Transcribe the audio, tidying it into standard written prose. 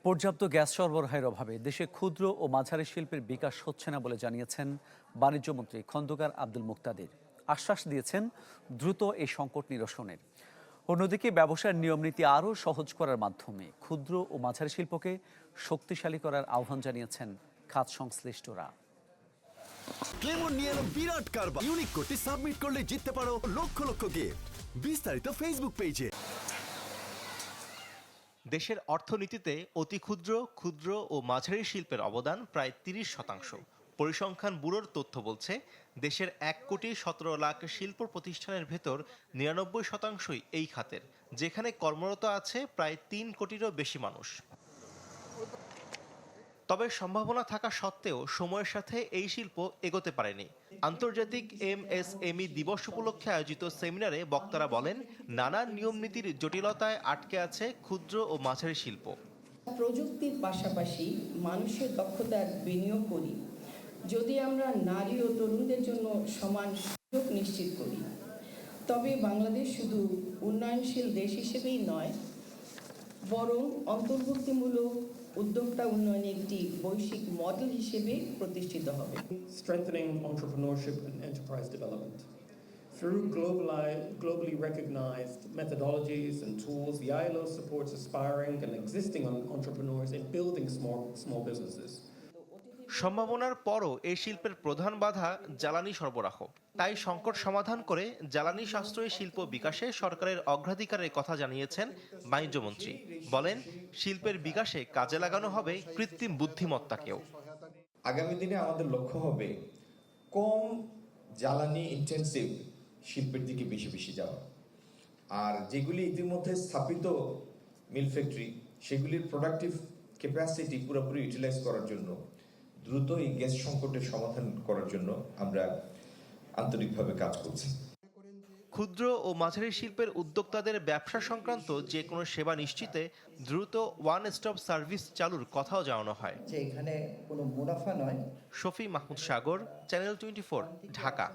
পর্যাপ্ত গ্যাস সরবরাহের অভাবে দেশে ক্ষুদ্র ও মাঝারি শিল্পের বিকাশ হচ্ছে না বলে জানিয়েছেন বাণিজ্যমন্ত্রী খন্দকার আব্দুল মুক্তাদির। আশ্বাস দিয়েছেন দ্রুত এই সংকট নিরসনের। অন্যদিকে ব্যবসার নিয়মনীতি আরও সহজ করার মাধ্যমে ক্ষুদ্র ও মাঝারি শিল্পকে শক্তিশালী করার আহ্বান জানিয়েছেন খাত সংশ্লিষ্টরা। ক্লেমন নিয়ে এলো বিরাট কারবার। ইউনিক কোডটি সাবমিট করলে জিততে পারো লক্ষ লক্ষ গিফট। বিস্তারিত ফেসবুক পেজে। দেশের অর্থনীতিতে অতি ক্ষুদ্র, ক্ষুদ্র ও মাঝারি শিল্পের অবদান প্রায় ৩০%। পরিসংখ্যান ব্যুরোর তথ্য বলছে, দেশের ১,১৭,০০,০০০ শিল্প প্রতিষ্ঠানের ভেতর ৯৯%ই এই খাতের, যেখানে কর্মরত আছে প্রায় ৩ কোটিরও বেশি মানুষ। তবে সম্ভাবনা থাকা সত্ত্বেও সময়ের সাথে এই শিল্প এগোতে পারেনি। আন্তর্জাতিক এমএসএমই দিবস উপলক্ষে আয়োজিত সেমিনারে বক্তারা বলেন, নানান নিয়ম নীতির জটিলতায় আটকে আছে ক্ষুদ্র ও মাঝারি শিল্প। প্রযুক্তির পাশাপাশি মানুষের দক্ষতার বিনিয়োগ করি, যদি আমরা নারী ও তরুণদের জন্য সমান সুযোগ নিশ্চিত করি, তবে বাংলাদেশ শুধু উন্নয়নশীল দেশ হিসেবেই নয়, বরং অন্তর্ভুক্তিমূলক উদ্যোক্তা উন্নয়নে একটি বৈশ্বিক মডেল হিসেবে প্রতিষ্ঠিত হবে। Strengthening entrepreneurship and enterprise development. Through globally recognized methodologies and tools, the ILO supports aspiring and existing entrepreneurs in building small businesses. সম্ভাবনার পরও এই শিল্পের প্রধান বাধা জ্বালানি সরবরাহ। তাই সংকট সমাধান করে জ্বালানি সাশ্রয়ী শিল্প বিকাশে সরকারের অগ্রাধিকারের কথা জানিয়েছেন বাণিজ্যমন্ত্রী। বলেন, শিল্পের বিকাশে কাজে লাগানো হবে কৃত্রিম বুদ্ধিমত্তাকেও। আগামী দিনে আমাদের লক্ষ্য হবে কম জ্বালানি ইন্টেন্সিভ শিল্পের দিকে বেশি বেশি যাওয়া, আর যেগুলি ইতিমধ্যে স্থাপিত মিল ফ্যাক্টরি, সেগুলির প্রোডাক্টিভ ক্যাপাসিটি পুরোপুরি ইউটিলাইজ করার জন্য, দ্রুত এই গ্যাস সংকটের সমাধান করার জন্য আমরা আন্তরিকভাবে কাজ করছি। ক্ষুদ্র ও মাঝারি শিল্পের উদ্যোক্তাদের ব্যবসা সংক্রান্ত যে কোনো সেবা নিশ্চিতে দ্রুত ওয়ান স্টপ সার্ভিস চালুর কথাও জানানো হয়। যে এখানে কোনো মুনাফা নয়। শফি মাহমুদ সাগর, চ্যানেল 24, ঢাকা।